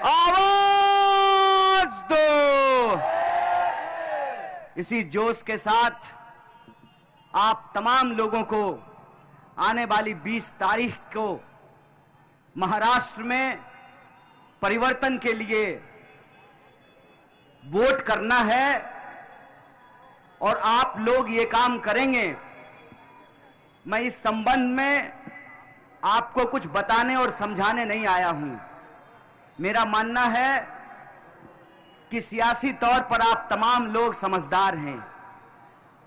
आवाज दो। इसी जोश के साथ आप तमाम लोगों को आने वाली 20 तारीख को महाराष्ट्र में परिवर्तन के लिए वोट करना है और आप लोग ये काम करेंगे। मैं इस संबंध में आपको कुछ बताने और समझाने नहीं आया हूं। मेरा मानना है कि सियासी तौर पर आप तमाम लोग समझदार हैं।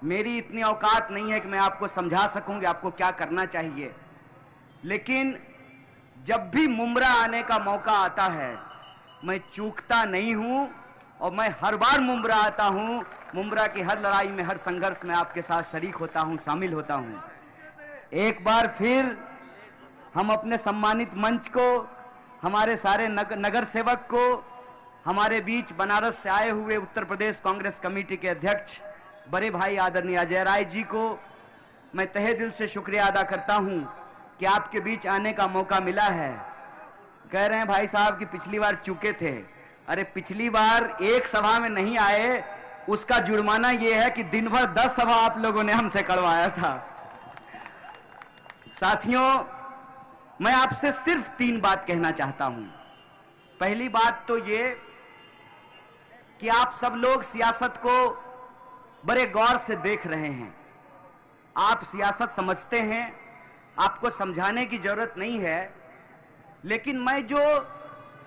मेरी इतनी औकात नहीं है कि मैं आपको समझा सकूं कि आपको क्या करना चाहिए, लेकिन जब भी मुमरा आने का मौका आता है मैं चूकता नहीं हूं और मैं हर बार मुमरा आता हूं। मुमरा की हर लड़ाई में, हर संघर्ष में आपके साथ शरीक होता हूं, शामिल होता हूं। एक बार फिर हम अपने सम्मानित मंच को, हमारे सारे नगर सेवक को, हमारे बीच बनारस से आए हुए उत्तर प्रदेश कांग्रेस कमेटी के अध्यक्ष बड़े भाई आदरणीय अजय राय जी को मैं तहे दिल से शुक्रिया अदा करता हूं कि आपके बीच आने का मौका मिला है। कह रहे हैं भाई साहब कि पिछली बार चूके थे। अरे पिछली बार एक सभा में नहीं आए, उसका जुर्माना यह है कि दिन भर 10 सभा आप लोगों ने हमसे करवाया था। साथियों, मैं आपसे सिर्फ 3 बात कहना चाहता हूं। पहली बात तो ये कि आप सब लोग सियासत को बड़े गौर से देख रहे हैं। आप सियासत समझते हैं, आपको समझाने की जरूरत नहीं है। लेकिन मैं जो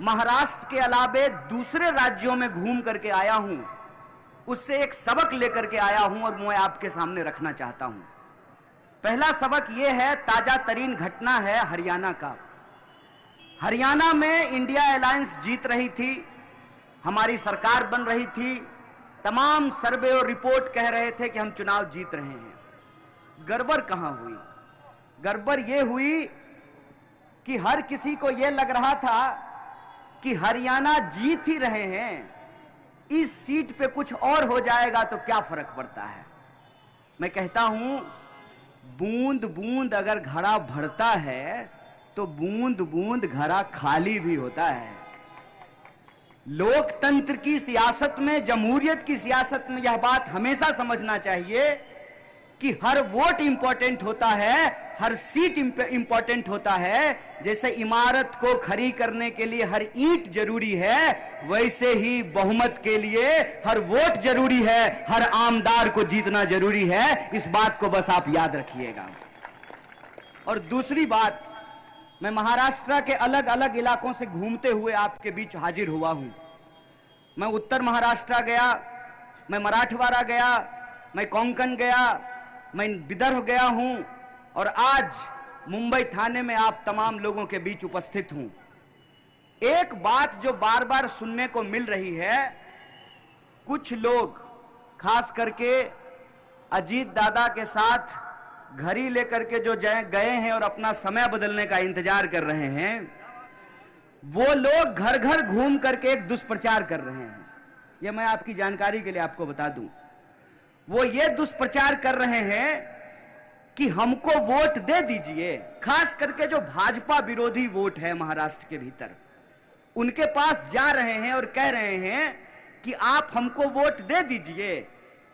महाराष्ट्र के अलावे दूसरे राज्यों में घूम करके आया हूं, उससे एक सबक लेकर के आया हूं और मैं आपके सामने रखना चाहता हूं। पहला सबक यह है, ताजा तरीन घटना है हरियाणा का। हरियाणा में इंडिया अलायंस जीत रही थी, हमारी सरकार बन रही थी, तमाम सर्वे और रिपोर्ट कह रहे थे कि हम चुनाव जीत रहे हैं। गड़बड़ कहां हुई? गड़बड़ यह हुई कि हर किसी को यह लग रहा था कि हरियाणा जीत ही रहे हैं, इस सीट पे कुछ और हो जाएगा तो क्या फर्क पड़ता है। मैं कहता हूं, बूंद बूंद अगर घड़ा भरता है तो बूंद बूंद घड़ा खाली भी होता है। लोकतंत्र की सियासत में, जमहूरियत की सियासत में यह बात हमेशा समझना चाहिए कि हर वोट इंपॉर्टेंट होता है, हर सीट इंपॉर्टेंट होता है। जैसे इमारत को खड़ी करने के लिए हर ईंट जरूरी है, वैसे ही बहुमत के लिए हर वोट जरूरी है, हर आमदार को जीतना जरूरी है। इस बात को बस आप याद रखिएगा। और दूसरी बात, मैं महाराष्ट्र के अलग अलग इलाकों से घूमते हुए आपके बीच हाजिर हुआ हूं। मैं उत्तर महाराष्ट्र गया, मैं मराठवाड़ा गया, मैं कोंकण गया, मैं विदर्भ गया हूं और आज मुंबई थाने में आप तमाम लोगों के बीच उपस्थित हूं। एक बात जो बार बार सुनने को मिल रही है, कुछ लोग खास करके अजीत दादा के साथ घड़ी लेकर के जो गए हैं और अपना समय बदलने का इंतजार कर रहे हैं, वो लोग घर घर घूम करके एक दुष्प्रचार कर रहे हैं। यह मैं आपकी जानकारी के लिए आपको बता दूं। वो ये दुष्प्रचार कर रहे हैं कि हमको वोट दे दीजिए। खास करके जो भाजपा विरोधी वोट है महाराष्ट्र के भीतर, उनके पास जा रहे हैं और कह रहे हैं कि आप हमको वोट दे दीजिए,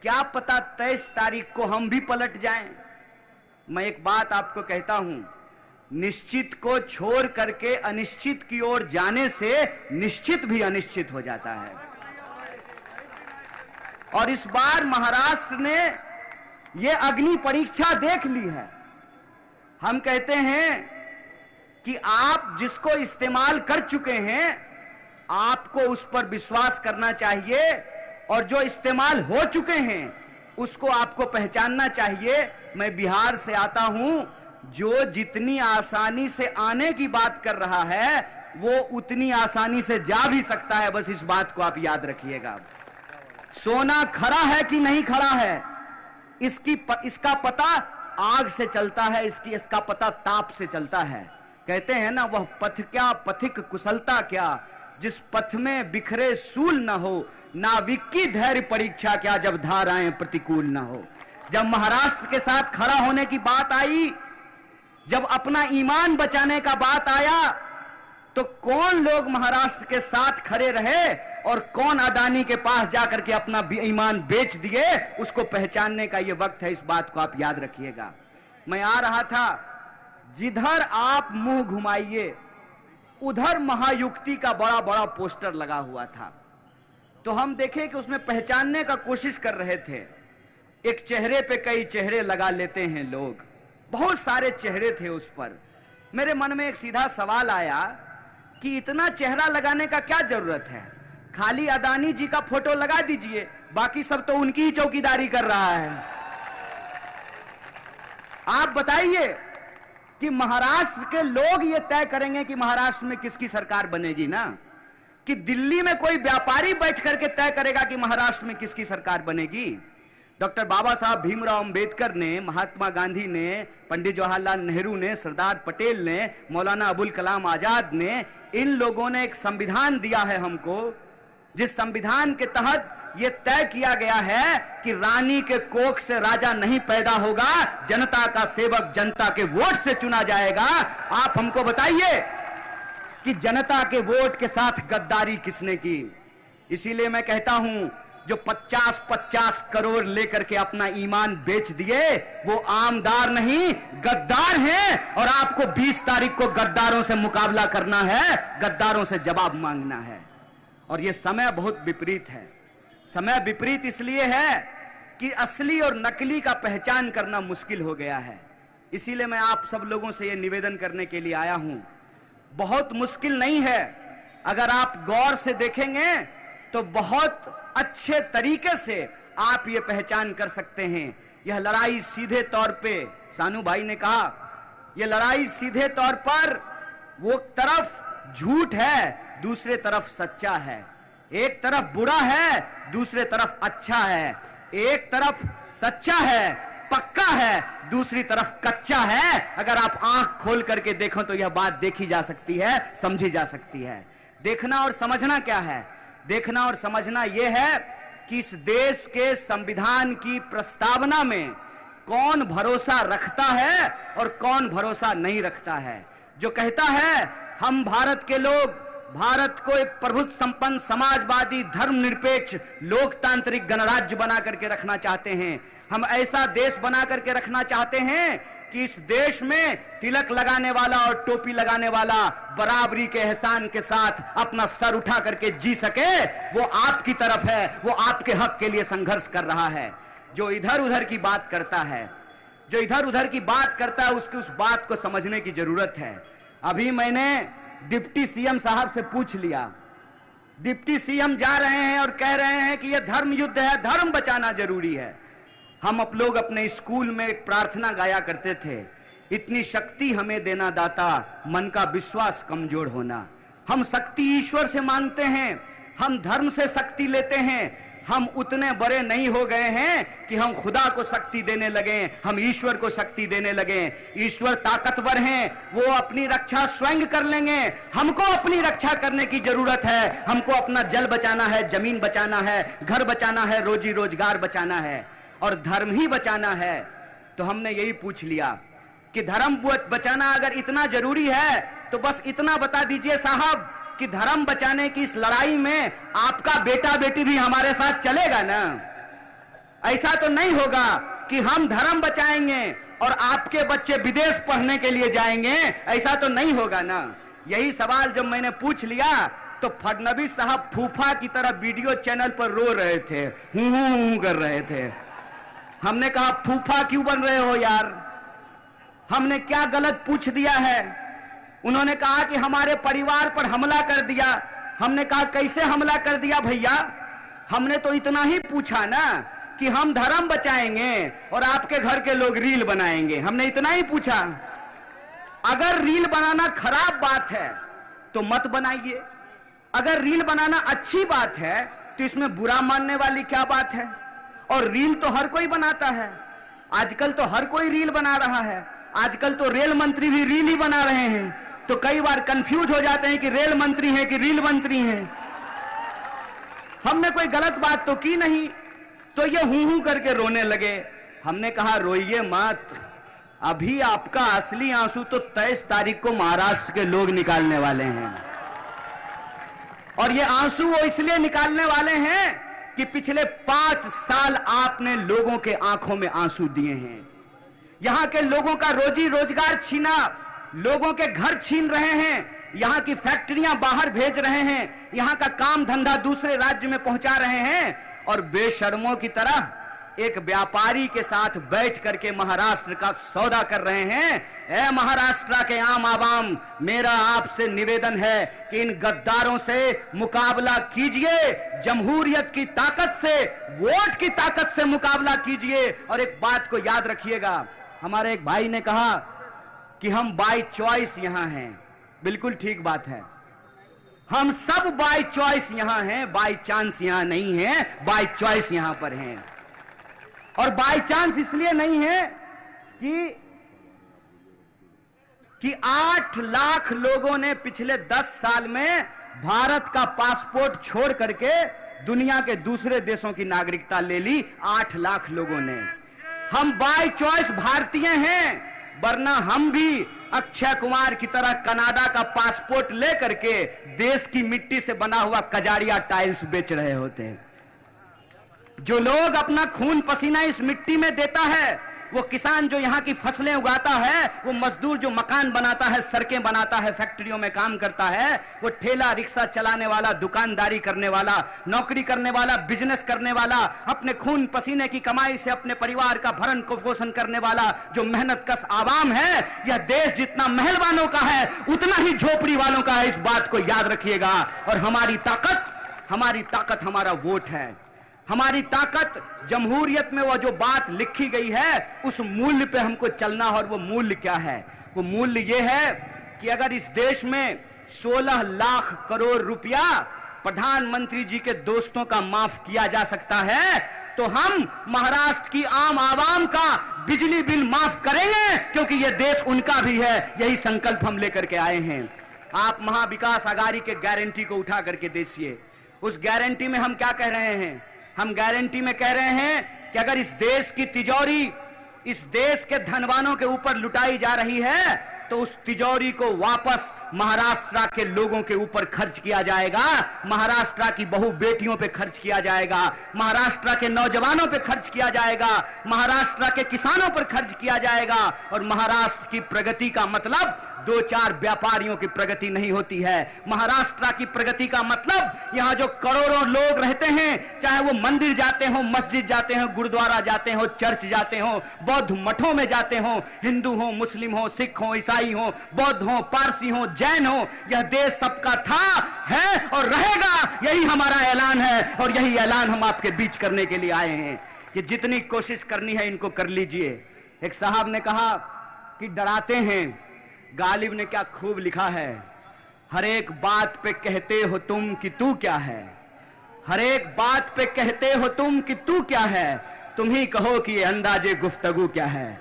क्या पता 23 तारीख को हम भी पलट जाएं। मैं एक बात आपको कहता हूं, निश्चित को छोड़ करके अनिश्चित की ओर जाने से निश्चित भी अनिश्चित हो जाता है। और इस बार महाराष्ट्र ने यह अग्नि परीक्षा देख ली है। हम कहते हैं कि आप जिसको इस्तेमाल कर चुके हैं, आपको उस पर विश्वास करना चाहिए, और जो इस्तेमाल हो चुके हैं उसको आपको पहचानना चाहिए। मैं बिहार से आता हूं, जो जितनी आसानी से आने की बात कर रहा है वो उतनी आसानी से जा भी सकता है। बस इस बात को आप याद रखिएगा। सोना खड़ा है कि नहीं खड़ा है, इसका पता आग से चलता है, इसका पता ताप से चलता है। कहते हैं ना, वह पथ क्या पथिक कुशलता क्या, जिस पथ में बिखरे सूल न हो, नाविक की धैर्य परीक्षा क्या, जब धाराएं प्रतिकूल न हो। जब महाराष्ट्र के साथ खड़ा होने की बात आई, जब अपना ईमान बचाने का बात आया, तो कौन लोग महाराष्ट्र के साथ खड़े रहे और कौन अदानी के पास जाकर के अपना ईमान बेच दिए, उसको पहचानने का यह वक्त है। इस बात को आप याद रखिएगा। मैं आ रहा था, जिधर आप मुंह घुमाइए उधर महायुक्ति का बड़ा बड़ा पोस्टर लगा हुआ था। तो हम देखे कि उसमें पहचानने का कोशिश कर रहे थे। एक चेहरे पे कई चेहरे लगा लेते हैं लोग, बहुत सारे चेहरे थे उस पर। मेरे मन में एक सीधा सवाल आया कि इतना चेहरा लगाने का क्या जरूरत है? खाली अदानी जी का फोटो लगा दीजिए, बाकी सब तो उनकी ही चौकीदारी कर रहा है। आप बताइए कि महाराष्ट्र के लोग ये तय करेंगे कि महाराष्ट्र में किसकी सरकार बनेगी ना, कि दिल्ली में कोई व्यापारी बैठ करके तय करेगा कि महाराष्ट्र में किसकी सरकार बनेगी? डॉक्टर बाबा साहब भीमराव अंबेडकर ने, महात्मा गांधी ने, पंडित जवाहरलाल नेहरू ने, सरदार पटेल ने, मौलाना अबुल कलाम आजाद ने, इन लोगों ने एक संविधान दिया है हमको, जिस संविधान के तहत यह तय किया गया है कि रानी के कोख से राजा नहीं पैदा होगा, जनता का सेवक जनता के वोट से चुना जाएगा। आप हमको बताइए कि जनता के वोट के साथ गद्दारी किसने की? इसीलिए मैं कहता हूं, जो 50-50 करोड़ लेकर के अपना ईमान बेच दिए, वो आमदार नहीं गद्दार हैं। और आपको 20 तारीख को गद्दारों से मुकाबला करना है, गद्दारों से जवाब मांगना है। और यह समय बहुत विपरीत है। समय विपरीत इसलिए है कि असली और नकली का पहचान करना मुश्किल हो गया है। इसीलिए मैं आप सब लोगों से यह निवेदन करने के लिए आया हूं। बहुत मुश्किल नहीं है, अगर आप गौर से देखेंगे तो बहुत अच्छे तरीके से आप ये पहचान कर सकते हैं। यह लड़ाई सीधे तौर पे, सानू भाई ने कहा, यह लड़ाई सीधे तौर पर वो तरफ झूठ है, दूसरे तरफ सच्चा है। एक तरफ बुरा है, दूसरे तरफ अच्छा है। एक तरफ सच्चा है, पक्का है, दूसरी तरफ कच्चा है। अगर आप आंख खोल करके देखो तो यह बात देखी जा सकती है, समझी जा सकती है। देखना और समझना क्या है? देखना और समझना यह है कि इस देश के संविधान की प्रस्तावना में कौन भरोसा रखता है और कौन भरोसा नहीं रखता है। जो कहता है हम भारत के लोग भारत को एक प्रभुत्व संपन्न समाजवादी धर्मनिरपेक्ष लोकतांत्रिक गणराज्य बना करके रखना चाहते हैं, हम ऐसा देश बना करके रखना चाहते हैं कि इस देश में तिलक लगाने वाला और टोपी लगाने वाला बराबरी के एहसान के साथ अपना सर उठा करके जी सके, वो आपकी तरफ है, वो आपके हक के लिए संघर्ष कर रहा है। जो इधर उधर की बात करता है, जो इधर उधर की बात करता है, उसकी उस बात को समझने की जरूरत है। अभी मैंने डिप्टी सीएम साहब से पूछ लिया, डिप्टी सीएम जा रहे हैं और कह रहे हैं कि यह धर्म युद्ध है, धर्म बचाना जरूरी है। हम आप लोग अपने स्कूल में एक प्रार्थना गाया करते थे, इतनी शक्ति हमें देना दाता, मन का विश्वास कमजोर होना। हम शक्ति ईश्वर से मांगते हैं, हम धर्म से शक्ति लेते हैं। हम उतने बड़े नहीं हो गए हैं कि हम खुदा को शक्ति देने लगे, हम ईश्वर को शक्ति देने लगे। ईश्वर ताकतवर हैं, वो अपनी रक्षा स्वयं कर लेंगे। हमको अपनी रक्षा करने की जरूरत है। हमको अपना जल बचाना है, जमीन बचाना है, घर बचाना है, रोजी रोजगार बचाना है और धर्म ही बचाना है। तो हमने यही पूछ लिया कि धर्म बचाना अगर इतना जरूरी है तो बस इतना बता दीजिए साहब कि धर्म बचाने की इस लड़ाई में आपका बेटा बेटी भी हमारे साथ चलेगा ना? ऐसा तो नहीं होगा कि हम धर्म बचाएंगे और आपके बच्चे विदेश पढ़ने के लिए जाएंगे, ऐसा तो नहीं होगा ना? यही सवाल जब मैंने पूछ लिया तो फडणवीस साहब फूफा की तरह वीडियो चैनल पर रो रहे थे, हूं कर रहे थे। हमने कहा फूफा क्यों बन रहे हो यार, हमने क्या गलत पूछ दिया है? उन्होंने कहा कि हमारे परिवार पर हमला कर दिया। हमने कहा कैसे हमला कर दिया भैया? हमने तो इतना ही पूछा ना कि हम धर्म बचाएंगे और आपके घर के लोग रील बनाएंगे, हमने इतना ही पूछा। अगर रील बनाना खराब बात है तो मत बनाइए, अगर रील बनाना अच्छी बात है तो इसमें बुरा मानने वाली क्या बात है? और रील तो हर कोई बनाता है, आजकल तो हर कोई रील बना रहा है। आजकल तो रेल मंत्री भी रील ही बना रहे हैं, तो कई बार कंफ्यूज हो जाते हैं कि रेल मंत्री हैं कि रील मंत्री हैं। हमने कोई गलत बात तो की नहीं, तो ये हूं हूं करके रोने लगे। हमने कहा रोइए मत, अभी आपका असली आंसू तो 23 तारीख को महाराष्ट्र के लोग निकालने वाले हैं। और ये आंसू वो इसलिए निकालने वाले हैं कि पिछले 5 साल आपने लोगों के आंखों में आंसू दिए हैं। यहां के लोगों का रोजी रोजगार छीना, लोगों के घर छीन रहे हैं, यहां की फैक्ट्रियां बाहर भेज रहे हैं, यहां का काम धंधा दूसरे राज्य में पहुंचा रहे हैं, और बेशर्मों की तरह एक व्यापारी के साथ बैठ करके महाराष्ट्र का सौदा कर रहे हैं। ऐ महाराष्ट्र के आम आवाम, मेरा आपसे निवेदन है कि इन गद्दारों से मुकाबला कीजिए, जमहूरियत की ताकत से, वोट की ताकत से मुकाबला कीजिए। और एक बात को याद रखिएगा, हमारे एक भाई ने कहा कि हम बाय चॉइस यहां हैं। बिल्कुल ठीक बात है, हम सब बाय चॉइस यहां हैं, बाय चांस यहां नहीं है, बाय चॉइस यहां पर हैं। और बाय चांस इसलिए नहीं है कि 8 लाख लोगों ने पिछले 10 साल में भारत का पासपोर्ट छोड़ करके दुनिया के दूसरे देशों की नागरिकता ले ली। 8 लाख लोगों ने। हम बाय चॉइस भारतीय हैं, वरना हम भी अक्षय कुमार की तरह कनाडा का पासपोर्ट लेकर के देश की मिट्टी से बना हुआ कजारिया टाइल्स बेच रहे होते हैं। जो लोग अपना खून पसीना इस मिट्टी में देता है, वो किसान जो यहां की फसलें उगाता है, वो मजदूर जो मकान बनाता है, सड़कें बनाता है, फैक्ट्रियों में काम करता है, वो ठेला रिक्शा चलाने वाला, दुकानदारी करने वाला, नौकरी करने वाला, बिजनेस करने वाला, अपने खून पसीने की कमाई से अपने परिवार का भरण पोषण करने वाला जो मेहनत कश आवाम है, यह देश जितना महल वालों का है उतना ही झोपड़ी वालों का है। इस बात को याद रखिएगा। और हमारी ताकत हमारा वोट है। हमारी ताकत जमहूरियत में वो जो बात लिखी गई है उस मूल्य पे हमको चलना। और वो मूल्य क्या है? वो मूल्य ये है कि अगर इस देश में 16 लाख करोड़ रुपया प्रधानमंत्री जी के दोस्तों का माफ किया जा सकता है, तो हम महाराष्ट्र की आम आवाम का बिजली बिल माफ करेंगे, क्योंकि ये देश उनका भी है। यही संकल्प हम लेकर के आए हैं। आप महाविकास आघाड़ी के गारंटी को उठा करके देखिए। उस गारंटी में हम क्या कह रहे हैं? हम गारंटी में कह रहे हैं कि अगर इस देश की तिजोरी इस देश के धनवानों के ऊपर लुटाई जा रही है, तो उस तिजोरी को वापस महाराष्ट्र के लोगों के ऊपर खर्च किया जाएगा, महाराष्ट्र की बहु बेटियों पे खर्च किया जाएगा, महाराष्ट्र के नौजवानों पे खर्च किया जाएगा, महाराष्ट्र के किसानों पर खर्च किया जाएगा। और महाराष्ट्र की प्रगति का मतलब 2-4 व्यापारियों की प्रगति नहीं होती है। महाराष्ट्र की प्रगति का मतलब यहां जो करोड़ों लोग रहते हैं, चाहे वो मंदिर जाते हो, मस्जिद जाते हो, गुरुद्वारा जाते हो, चर्च जाते हो, बौद्ध मठों में जाते हो, हिंदू हो, मुस्लिम हो, सिख हो, ईसाई हो, बौद्ध हो, पारसी हो, जैन हो, यह देश सबका था, है और रहेगा। यही हमारा ऐलान है और यही ऐलान हम आपके बीच करने के लिए आए हैं कि जितनी कोशिश करनी है इनको कर लीजिए। एक साहब ने कहा कि डराते हैं, गालिब ने क्या खूब लिखा है, हर एक बात पे कहते हो तुम कि तू क्या है, हर एक बात पे कहते हो तुम कि तू क्या है, तुम ही कहो कि ये अंदाजे गुफ्तगू क्या है।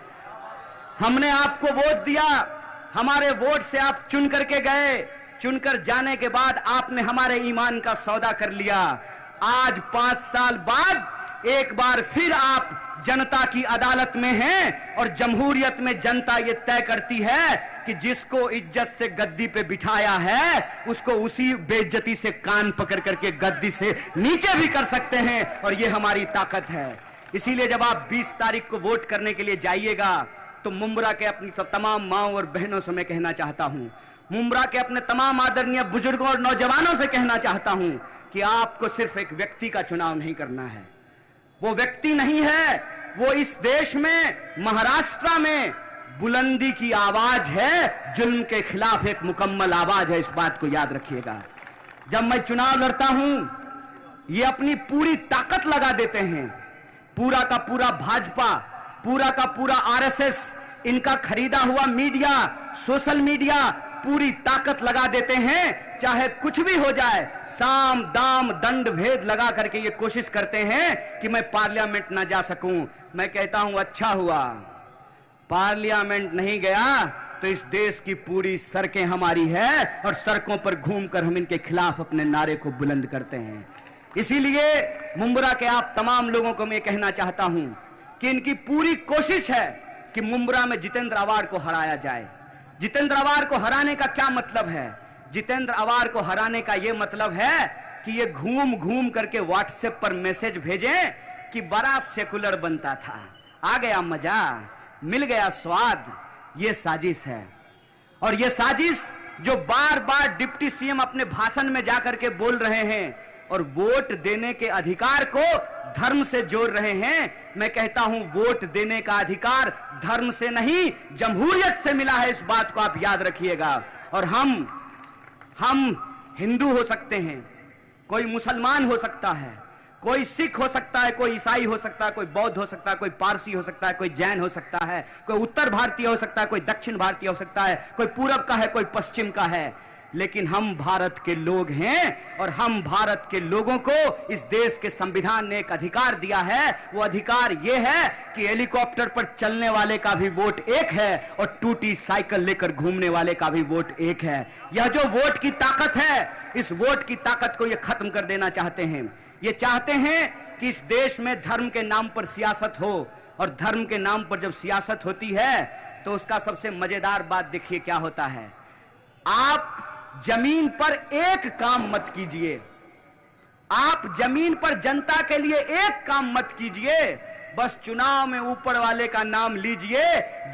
हमने आपको वोट दिया, हमारे वोट से आप चुन करके गए, चुनकर जाने के बाद आपने हमारे ईमान का सौदा कर लिया। आज 5 साल बाद एक बार फिर आप जनता की अदालत में हैं और जमहूरियत में जनता ये तय करती है कि जिसको इज्जत से गद्दी पे बिठाया है उसको उसी बेइज्जती से कान पकड़ करके गद्दी से नीचे भी कर सकते हैं। और ये हमारी ताकत है। इसीलिए जब आप 20 तारीख को वोट करने के लिए जाइएगा तो मुंब्रा के अपनी तमाम माओ और बहनों से मैं कहना चाहता हूं, मुंब्रा के अपने तमाम आदरणीय बुजुर्गों और नौजवानों से कहना चाहता हूं कि आपको सिर्फ एक व्यक्ति का चुनाव नहीं करना है। वो व्यक्ति नहीं है, वो इस देश में, महाराष्ट्र में बुलंदी की आवाज है, जुल्म के खिलाफ एक मुकम्मल आवाज है। इस बात को याद रखिएगा। जब मैं चुनाव लड़ता हूं, ये अपनी पूरी ताकत लगा देते हैं। पूरा का पूरा भाजपा, पूरा का पूरा आरएसएस, इनका खरीदा हुआ मीडिया, सोशल मीडिया पूरी ताकत लगा देते हैं। चाहे कुछ भी हो जाए, साम दाम दंड भेद लगा करके ये कोशिश करते हैं कि मैं पार्लियामेंट ना जा सकूं। मैं कहता हूं अच्छा हुआ पार्लियामेंट नहीं गया तो इस देश की पूरी सड़कें हमारी है और सड़कों पर घूमकर हम इनके खिलाफ अपने नारे को बुलंद करते हैं। इसीलिए मुंब्रा के आप तमाम लोगों को मैं कहना चाहता हूं कि इनकी पूरी कोशिश है कि मुंब्रा में जितेंद्र अवार्ड को हराया जाए। जितेंद्र अवार्ड को हराने का क्या मतलब है? जितेंद्र अवार्ड को हराने का यह मतलब है कि ये घूम घूम करके व्हाट्सएप पर मैसेज भेजें कि बड़ा सेकुलर बनता था, आ गया मजा, मिल गया स्वाद। ये साजिश है। और ये साजिश जो बार बार डिप्टी सीएम अपने भाषण में जाकर के बोल रहे हैं और वोट देने के अधिकार को धर्म से जोड़ रहे हैं, मैं कहता हूं वोट देने का अधिकार धर्म से नहीं जमहूरियत से मिला है। इस बात को आप याद रखिएगा। और हम हिंदू हो सकते हैं, कोई मुसलमान हो सकता है, कोई सिख हो सकता है, कोई ईसाई हो सकता है, कोई बौद्ध हो सकता है, कोई पारसी हो सकता है, कोई जैन हो सकता है, कोई उत्तर भारतीय हो सकता है, कोई दक्षिण भारतीय हो सकता है, कोई पूरब का है, कोई पश्चिम का है, लेकिन हम भारत के लोग हैं। और हम भारत के लोगों को इस देश के संविधान ने एक अधिकार दिया है। वो अधिकार यह है कि हेलीकॉप्टर पर चलने वाले का भी वोट एक है और टूटी साइकिल लेकर घूमने वाले का भी वोट एक है। यह जो वोट की ताकत है, इस वोट की ताकत को ये खत्म कर देना चाहते हैं। ये चाहते हैं कि इस देश में धर्म के नाम पर सियासत हो, और धर्म के नाम पर जब सियासत होती है तो उसका सबसे मजेदार बात देखिए क्या होता है। आप जमीन पर एक काम मत कीजिए, आप जमीन पर जनता के लिए एक काम मत कीजिए, बस चुनाव में ऊपर वाले का नाम लीजिए।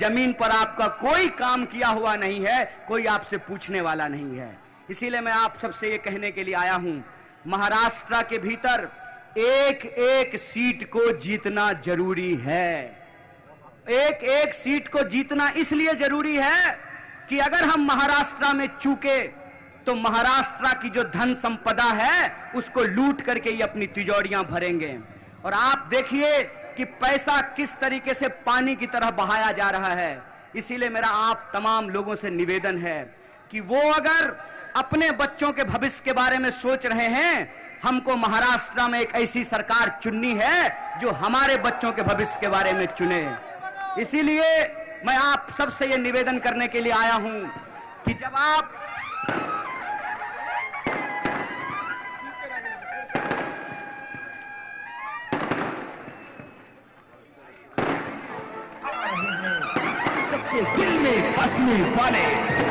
जमीन पर आपका कोई काम किया हुआ नहीं है, कोई आपसे पूछने वाला नहीं है। इसीलिए मैं आप सबसे ये कहने के लिए आया हूं, महाराष्ट्र के भीतर एक एक सीट को जीतना जरूरी है। एक एक सीट को जीतना इसलिए जरूरी है कि अगर हम महाराष्ट्र में चूके तो महाराष्ट्र की जो धन संपदा है उसको लूट करके ये अपनी तिजोरियां भरेंगे। और आप देखिए कि पैसा किस तरीके से पानी की तरह बहाया जा रहा है। इसीलिए मेरा आप तमाम लोगों से निवेदन है कि वो अगर अपने बच्चों के भविष्य के बारे में सोच रहे हैं, हमको महाराष्ट्र में एक ऐसी सरकार चुननी है जो हमारे बच्चों के भविष्य के बारे में चुने। इसीलिए मैं आप सबसे ये निवेदन करने के लिए आया हूं कि जब आप दिल में बसने वाले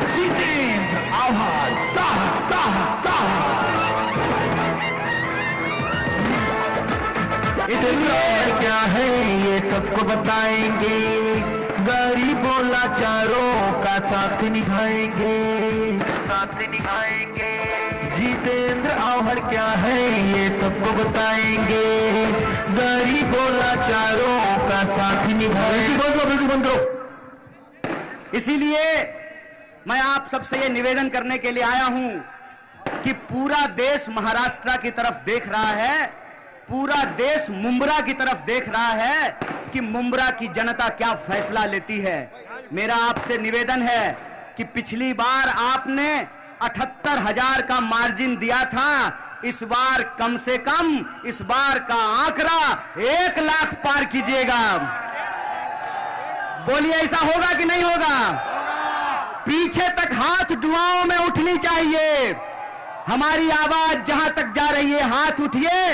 जितेंद्र आव्हाड साहस साहस साहस। इसलिए क्या है ये सबको बताएंगे, गरीबों लाचारों का साथ निभाएंगे, साथ निभाएंगे। जितेंद्र आव्हाड क्या है ये सबको बताएंगे, गरीबों लाचारों का साथ निभाएंगे। इसीलिए मैं आप सबसे ये निवेदन करने के लिए आया हूं कि पूरा देश महाराष्ट्र की तरफ देख रहा है, पूरा देश मुंब्रा की तरफ देख रहा है कि मुंब्रा की जनता क्या फैसला लेती है। मेरा आपसे निवेदन है कि पिछली बार आपने 78,000 का मार्जिन दिया था, इस बार कम से कम इस बार का आंकड़ा 1 लाख पार कीजिएगा। बोलिए ऐसा होगा कि नहीं होगा? पीछे तक हाथ दुआओं में उठनी चाहिए। हमारी आवाज जहां तक जा रही है, हाथ उठिए,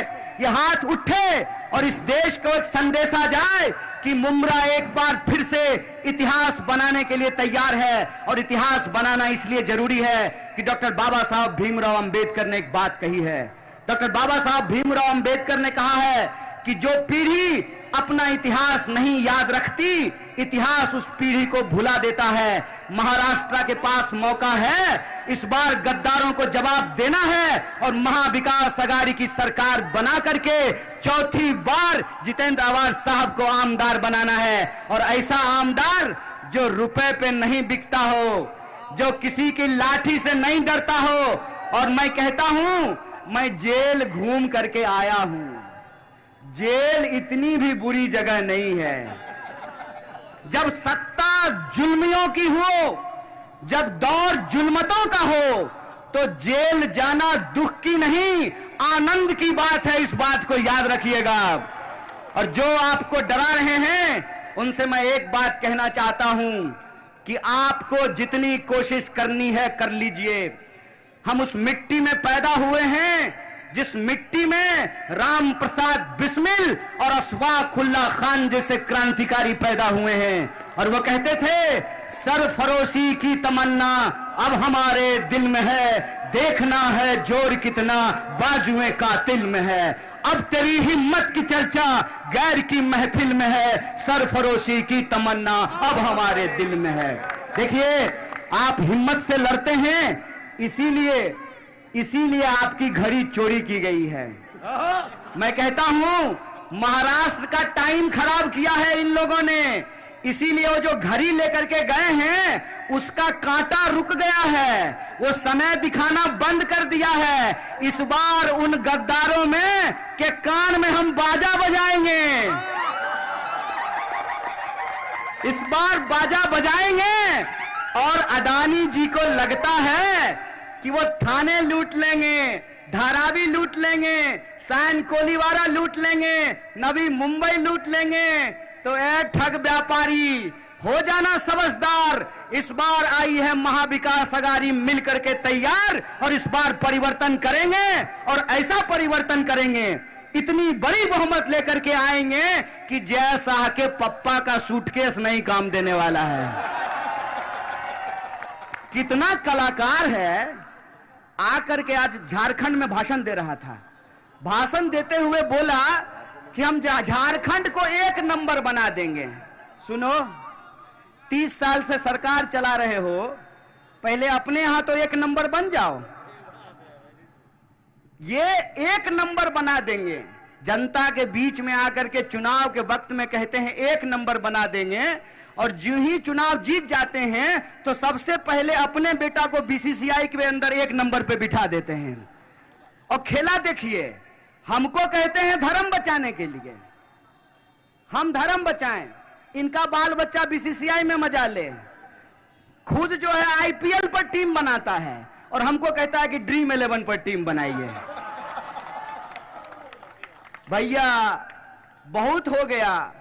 ये हाथ उठे और इस देश को एक संदेशा जाए कि मुंब्रा एक बार फिर से इतिहास बनाने के लिए तैयार है। और इतिहास बनाना इसलिए जरूरी है कि डॉक्टर बाबा साहब भीमराव अंबेडकर ने एक बात कही है। डॉक्टर बाबा साहब भीमराव अंबेडकर ने कहा है कि जो पीढ़ी अपना इतिहास नहीं याद रखती, इतिहास उस पीढ़ी को भुला देता है। महाराष्ट्र के पास मौका है, इस बार गद्दारों को जवाब देना है और महाविकास अघाड़ी की सरकार बना करके चौथी बार जितेंद्र आव्हाड साहब को आमदार बनाना है। और ऐसा आमदार जो रुपए पे नहीं बिकता हो, जो किसी की लाठी से नहीं डरता हो। और मैं कहता हूं, मैं जेल घूम करके आया हूं, जेल इतनी भी बुरी जगह नहीं है। जब सत्ता जुल्मियों की हो, जब दौर जुल्मतों का हो, तो जेल जाना दुख की नहीं आनंद की बात है। इस बात को याद रखिएगा। और जो आपको डरा रहे हैं उनसे मैं एक बात कहना चाहता हूं कि आपको जितनी कोशिश करनी है कर लीजिए। हम उस मिट्टी में पैदा हुए हैं जिस मिट्टी में राम प्रसाद बिस्मिल और अशफाक उल्लाह खान जैसे क्रांतिकारी पैदा हुए हैं। और वो कहते थे, सरफरोशी की तमन्ना अब हमारे दिल में है, देखना है जोर कितना बाजुए कातिल में है। अब तेरी हिम्मत की चर्चा गैर की महफिल में है, सरफरोशी की तमन्ना अब हमारे दिल में है। देखिए, आप हिम्मत से लड़ते हैं, इसीलिए आपकी घड़ी चोरी की गई है। मैं कहता हूं, महाराष्ट्र का टाइम खराब किया है इन लोगों ने, इसीलिए वो जो घड़ी लेकर के गए हैं उसका कांटा रुक गया है, वो समय दिखाना बंद कर दिया है। इस बार उन गद्दारों में के कान में हम बाजा बजाएंगे, इस बार बाजा बजाएंगे। और अडानी जी को लगता है कि वो थाने लूट लेंगे, धारावी लूट लेंगे, सैन कोलीवाड़ा लूट लेंगे, नवी मुंबई लूट लेंगे, तो ए ठग व्यापारी हो जाना समझदार। इस बार आई है महाविकास अघाड़ी मिल करके तैयार, और इस बार परिवर्तन करेंगे, और ऐसा परिवर्तन करेंगे, इतनी बड़ी बहुमत लेकर के आएंगे कि जय शाह के पप्पा का सूटकेस नहीं काम देने वाला है। कितना कलाकार है, आकर के आज झारखंड में भाषण दे रहा था। भाषण देते हुए बोला कि हम झारखंड को 1 नंबर बना देंगे। सुनो, 30 साल से सरकार चला रहे हो, पहले अपने यहां तो 1 नंबर बन जाओ। ये 1 नंबर बना देंगे, जनता के बीच में आकर के चुनाव के वक्त में कहते हैं 1 नंबर बना देंगे, और जो ही चुनाव जीत जाते हैं तो सबसे पहले अपने बेटा को बीसीसीआई के अंदर 1 नंबर पे बिठा देते हैं। और खेला देखिए, हमको कहते हैं धर्म बचाने के लिए, हम धर्म बचाएं, इनका बाल बच्चा बीसीसीआई में मजा ले, खुद जो है आईपीएल पर टीम बनाता है और हमको कहता है कि ड्रीम 11 पर टीम बनाइए। भैया बहुत हो गया,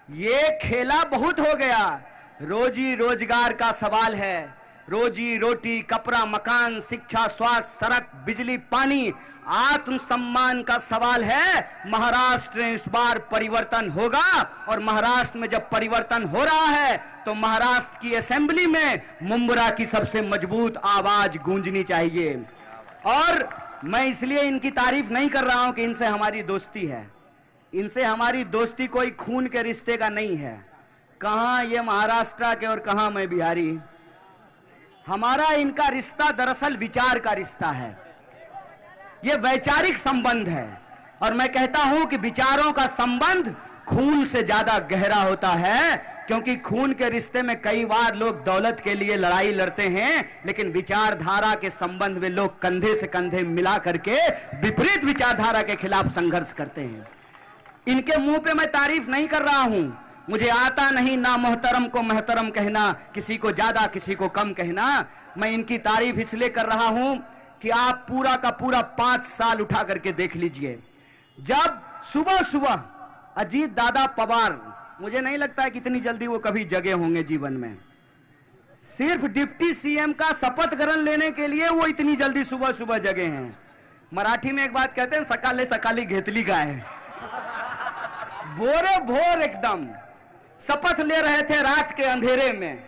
ये खेला बहुत हो गया। रोजी रोजगार का सवाल है, रोजी रोटी, कपड़ा, मकान, शिक्षा, स्वास्थ्य, सड़क, बिजली, पानी, आत्मसम्मान का सवाल है। महाराष्ट्र में इस बार परिवर्तन होगा, और महाराष्ट्र में जब परिवर्तन हो रहा है तो महाराष्ट्र की असेंबली में मुंबरा की सबसे मजबूत आवाज गूंजनी चाहिए। और मैं इसलिए इनकी तारीफ नहीं कर रहा हूं कि इनसे हमारी दोस्ती है, इनसे हमारी दोस्ती कोई खून के रिश्ते का नहीं है। कहां ये महाराष्ट्र के और कहां मैं बिहारी। हमारा इनका रिश्ता दरअसल विचार का रिश्ता है, यह वैचारिक संबंध है। और मैं कहता हूं कि विचारों का संबंध खून से ज्यादा गहरा होता है, क्योंकि खून के रिश्ते में कई बार लोग दौलत के लिए लड़ाई लड़ते हैं, लेकिन विचारधारा के संबंध में लोग कंधे से कंधे मिला करके विपरीत विचारधारा के खिलाफ संघर्ष करते हैं। इनके मुंह पे मैं तारीफ नहीं कर रहा हूं, मुझे आता नहीं ना मोहतरम को महतरम कहना, किसी को ज्यादा किसी को कम कहना। मैं इनकी तारीफ इसलिए कर रहा हूं कि आप पूरा का पूरा 5 साल उठा करके देख लीजिए। जब सुबह सुबह अजीत दादा पवार, मुझे नहीं लगता है कितनी जल्दी वो कभी जगे होंगे जीवन में, सिर्फ डिप्टी सीएम का शपथ ग्रहण लेने के लिए वो इतनी जल्दी सुबह सुबह जगे हैं। मराठी में एक बात कहते हैं, सकाले सकाली घेतली का है, भोरे भोर एकदम शपथ ले रहे थे रात के अंधेरे में।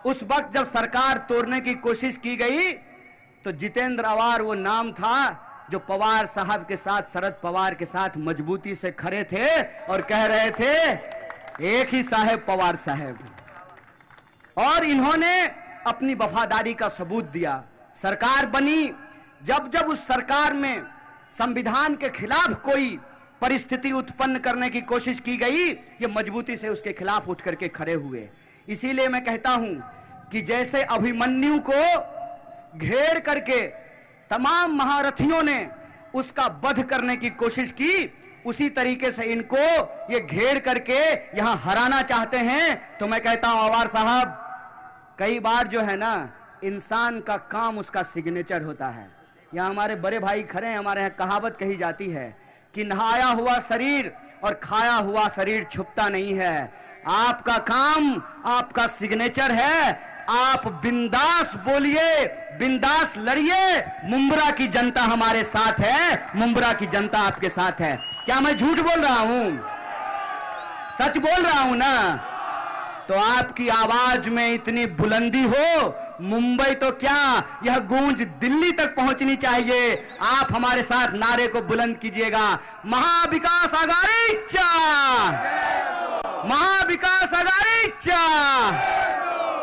उस वक्त जब सरकार तोड़ने की कोशिश की गई तो जितेंद्र अवार वो नाम था जो पवार साहब के साथ, शरद पवार के साथ मजबूती से खड़े थे और कह रहे थे एक ही साहेब पवार साहेब। और इन्होंने अपनी वफादारी का सबूत दिया। सरकार बनी, जब जब उस सरकार में संविधान के खिलाफ कोई परिस्थिति उत्पन्न करने की कोशिश की गई, ये मजबूती से उसके खिलाफ उठ करके खड़े हुए। इसीलिए मैं कहता हूं कि जैसे अभिमन्यु को घेर करके तमाम महारथियों ने उसका वध करने की कोशिश की, उसी तरीके से इनको ये घेर करके यहां हराना चाहते हैं। तो मैं कहता हूं अवार साहब, कई बार जो है ना, इंसान का काम उसका सिग्नेचर होता है। यहां हमारे बड़े भाई खड़े हैं, हमारे यहां कहावत कही जाती है कि नहाया हुआ शरीर और खाया हुआ शरीर छुपता नहीं है। आपका काम आपका सिग्नेचर है। आप बिंदास बोलिए, बिंदास लड़िए। मुंबरा की जनता हमारे साथ है, मुंबरा की जनता आपके साथ है। क्या मैं झूठ बोल रहा हूं? सच बोल रहा हूं ना? तो आपकी आवाज में इतनी बुलंदी हो, मुंबई तो क्या यह गूंज दिल्ली तक पहुंचनी चाहिए। आप हमारे साथ नारे को बुलंद कीजिएगा, महाविकास आघाडीच्या, महाविकास आघाडीच्या।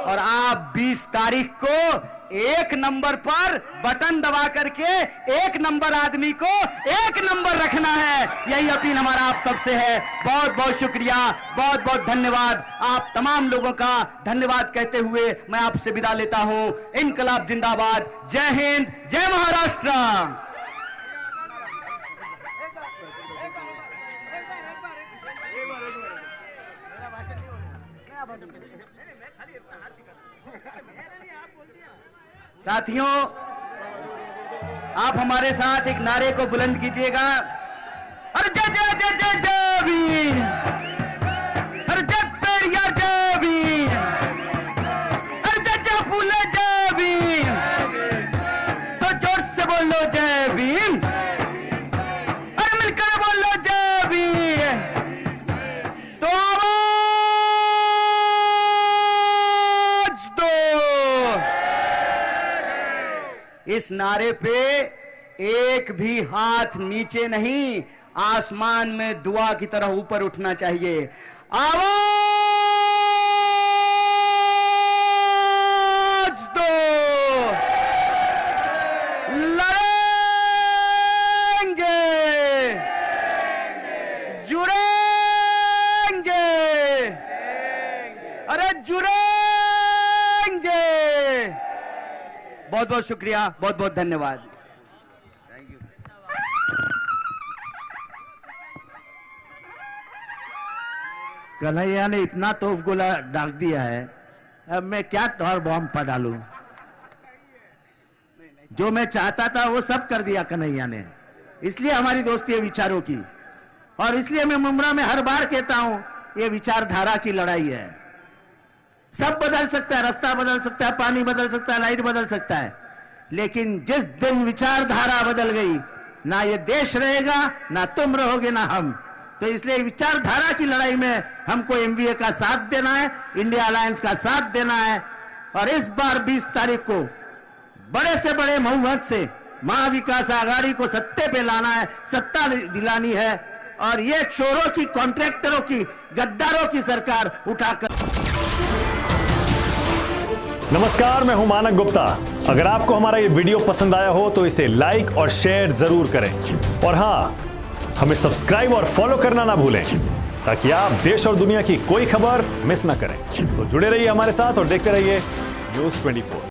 और आप 20 तारीख को 1 नंबर पर बटन दबा करके 1 नंबर आदमी को 1 नंबर रखना है, यही अपील हमारा आप सबसे है। बहुत बहुत शुक्रिया, बहुत बहुत धन्यवाद। आप तमाम लोगों का धन्यवाद कहते हुए मैं आपसे विदा लेता हूं। इनकलाब जिंदाबाद, जय हिंद, जय महाराष्ट्र। साथियों, आप हमारे साथ एक नारे को बुलंद कीजिएगा। अरे जय जय जय जय जय वीर, अरे जय पेरिया जय वीर, अरे जय जय फूले जय वीर, तो जोर से बोलो जय वीर, अरे मिलकर बोलो जय वीर। तो इस नारे पे एक भी हाथ नीचे नहीं, आसमान में दुआ की तरह ऊपर उठना चाहिए। आवाज दो, लड़ेंगे, जुड़ेंगे, अरे जुड़ेंगे। बहुत बहुत शुक्रिया, बहुत बहुत धन्यवाद। कन्हैया ने इतना तोफ गोला डाक दिया है, अब मैं क्या और बॉम्ब पर डालूं। जो मैं चाहता था वो सब कर दिया कन्हैया ने, इसलिए हमारी दोस्ती है विचारों की। और इसलिए मैं मुमरा में हर बार कहता हूं, ये विचारधारा की लड़ाई है। सब बदल सकता है, रास्ता बदल सकता है, पानी बदल सकता है, लाइट बदल सकता है, लेकिन जिस दिन विचारधारा बदल गई, ना ये देश रहेगा, ना तुम रहोगे, ना हम। तो इसलिए विचारधारा की लड़ाई में हमको एमवीए का साथ देना है, इंडिया अलायंस का साथ देना है। और इस बार 20 तारीख को बड़े से बड़े बहुमत से महाविकास आघाड़ी को सत्ते पे लाना है, सत्ता दिलानी है। और ये चोरों की, कॉन्ट्रैक्टरों की, गद्दारों की सरकार उठाकर। नमस्कार, मैं हूं मानक गुप्ता। अगर आपको हमारा ये वीडियो पसंद आया हो तो इसे लाइक और शेयर जरूर करें। और हां, हमें सब्सक्राइब और फॉलो करना ना भूलें, ताकि आप देश और दुनिया की कोई खबर मिस ना करें। तो जुड़े रहिए हमारे साथ और देखते रहिए News 24।